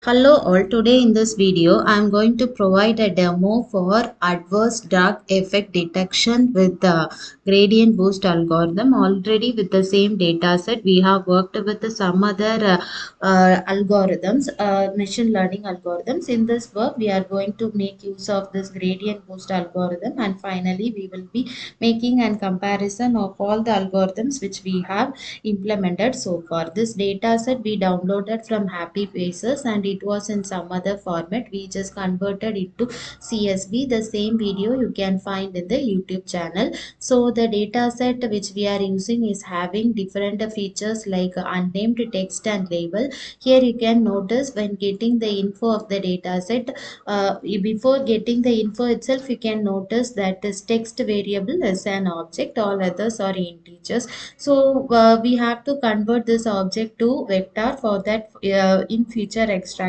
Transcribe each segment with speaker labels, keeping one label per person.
Speaker 1: Hello all, today in this video I am going to provide a demo for adverse drug effect detection with the gradient boost algorithm. Already with the same data set we have worked with some other algorithms, machine learning algorithms. In this work we are going to make use of this gradient boost algorithm, and finally we will be making a comparison of all the algorithms which we have implemented so far. This data set we downloaded from Happy Faces and it was in some other format. We just converted it to CSV. The same video you can find in the YouTube channel. So the data set which we are using is having different features like unnamed text and label. Here you can notice when getting the info of the data set, before getting the info itself you can notice that this text variable is an object, all others are integers. So we have to convert this object to vector. For that, in future extraction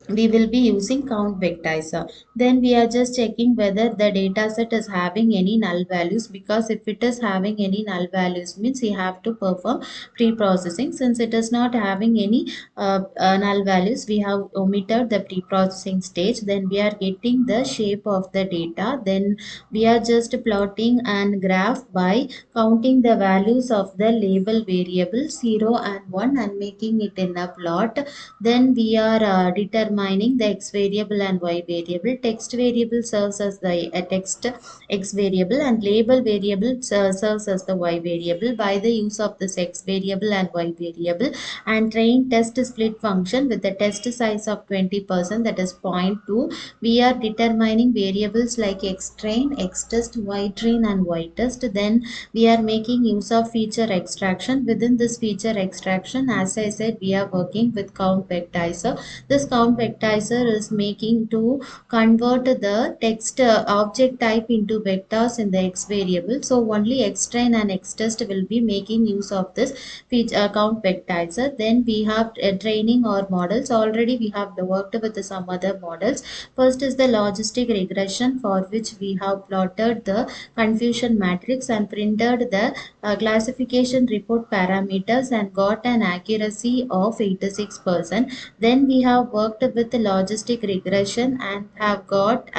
Speaker 1: we will be using count vectorizer. Then we are just checking whether the data set is having any null values, because if it is having any null values means we have to perform pre-processing. Since it is not having any null values, we have omitted the pre-processing stage. Then we are getting the shape of the data. Then we are just plotting and graph by counting the values of the label variable 0 and 1 and making it in a plot. Then we are determining the x variable and y variable. Text variable serves as the text x variable, and label variable serves as the y variable. By the use of this x variable and y variable and train test split function with the test size of 20%, that is 0.2, we are determining variables like x train, x test, y train and y test. Then we are making use of feature extraction. Within this feature extraction, as I said, we are working with count vectorizer. This count vectorizer is making to convert the text object type into vectors in the x variable. So only x train and x test will be making use of this feature count vectorizer. Then we have training our models. Already we have worked with some other models. First is the logistic regression, for which we have plotted the confusion matrix and printed the classification report parameters and got an accuracy of 86%. Then we have worked with the logistic regression and have got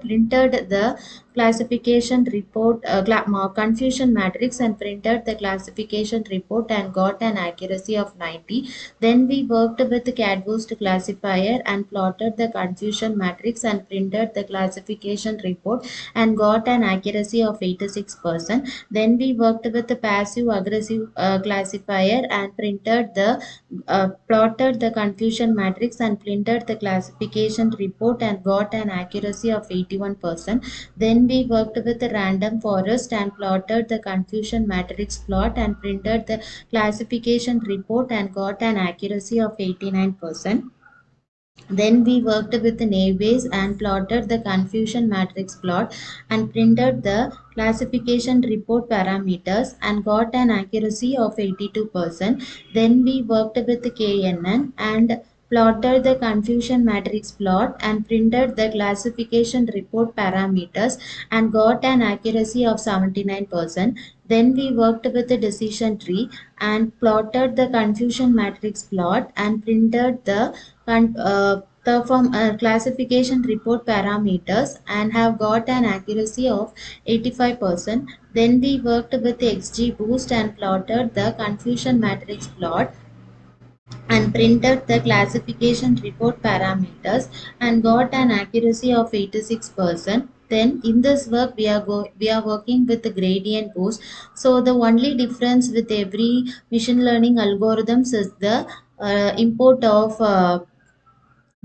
Speaker 1: printed the classification report confusion matrix and printed the classification report and got an accuracy of 90. Then we worked with the Catboost classifier and plotted the confusion matrix and printed the classification report and got an accuracy of 86%. Then we worked with the passive aggressive classifier and printed the plotted the confusion matrix and printed the classification report and got an accuracy of 81%. Then we worked with the random forest and plotted the confusion matrix plot and printed the classification report and got an accuracy of 89%. Then we worked with the naive and plotted the confusion matrix plot and printed the classification report parameters and got an accuracy of 82%. Then we worked with the KNN and plotted the confusion matrix plot and printed the classification report parameters and got an accuracy of 79%. Then we worked with the decision tree and plotted the confusion matrix plot and printed the classification report parameters and have got an accuracy of 85%. Then we worked with xgboost and plotted the confusion matrix plot and printed the classification report parameters and got an accuracy of 86%. Then in this work we are working with the gradient boost. So the only difference with every machine learning algorithms is the import of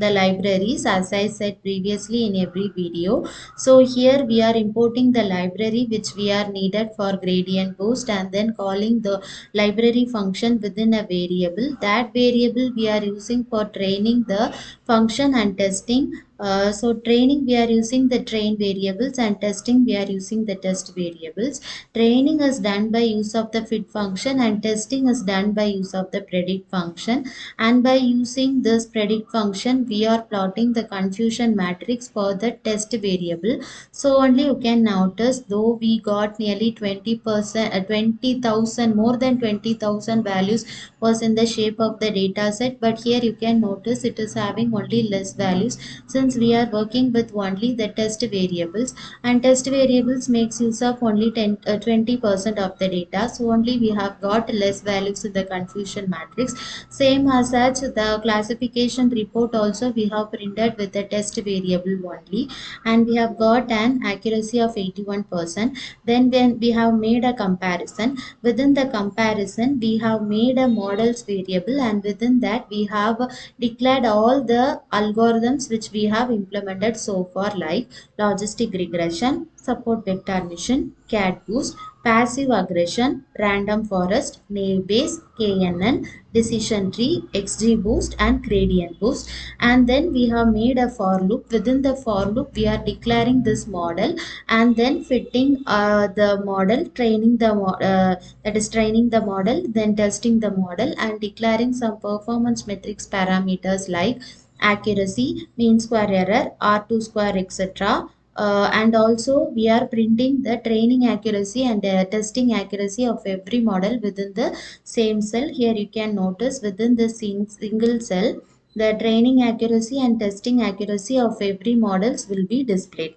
Speaker 1: the libraries, as I said previously in every video. So here we are importing the library which we are needed for gradient boost and then calling the library function within a variable. That variable we are using for training the function and testing So training we are using the train variables and testing we are using the test variables. Training is done by use of the fit function and testing is done by use of the predict function. And by using this predict function we are plotting the confusion matrix for the test variable. So only you can notice, though we got nearly 20%, 20,000, more than 20,000 values was in the shape of the data set, but here you can notice it is having only less values since we are working with only the test variables, and test variables makes use of only 20% of the data. So only we have got less values in the confusion matrix. Same as such, the classification report also we have printed with the test variable only, and we have got an accuracy of 81%. Then when we have made a comparison, within the comparison we have made a models variable, and within that we have declared all the algorithms which we have implemented so far, like logistic regression, support vector mission, Catboost, passive aggression, random forest, naive bayes, KNN, decision tree, xgboost and gradient boost. And then we have made a for loop. Within the for loop we are declaring this model and then fitting the model, that is training the model, then testing the model and declaring some performance metrics parameters like accuracy, mean square error, R2 square, etc. And also we are printing the training accuracy and testing accuracy of every model within the same cell. Here you can notice within the single cell the training accuracy and testing accuracy of every models will be displayed.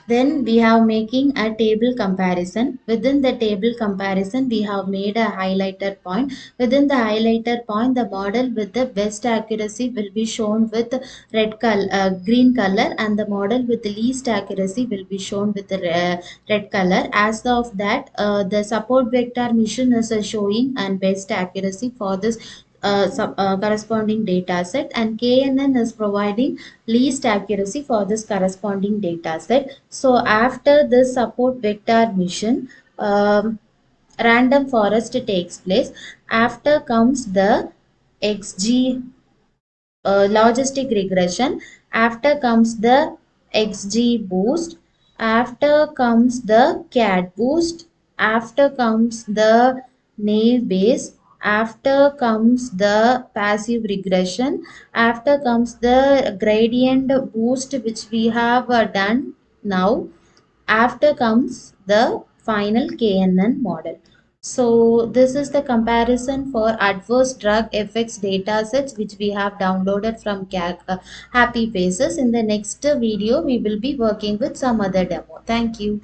Speaker 1: Then we have making a table comparison. Within the table comparison, we have made a highlighter point. Within the highlighter point, the model with the best accuracy will be shown with green color, and the model with the least accuracy will be shown with the red color. As of that, the support vector mission is showing and best accuracy for this corresponding data set, and KNN is providing least accuracy for this corresponding data set. So after this support vector mission, random forest takes place. After comes the XG logistic regression. After comes the xgboost. After comes the Catboost. After comes the naive bayes. After comes the passive regression. After comes the gradient boost, which we have done now. After comes the final KNN model. So this is the comparison for adverse drug effects data sets which we have downloaded from Happy Faces. In the next video, we will be working with some other demo. Thank you.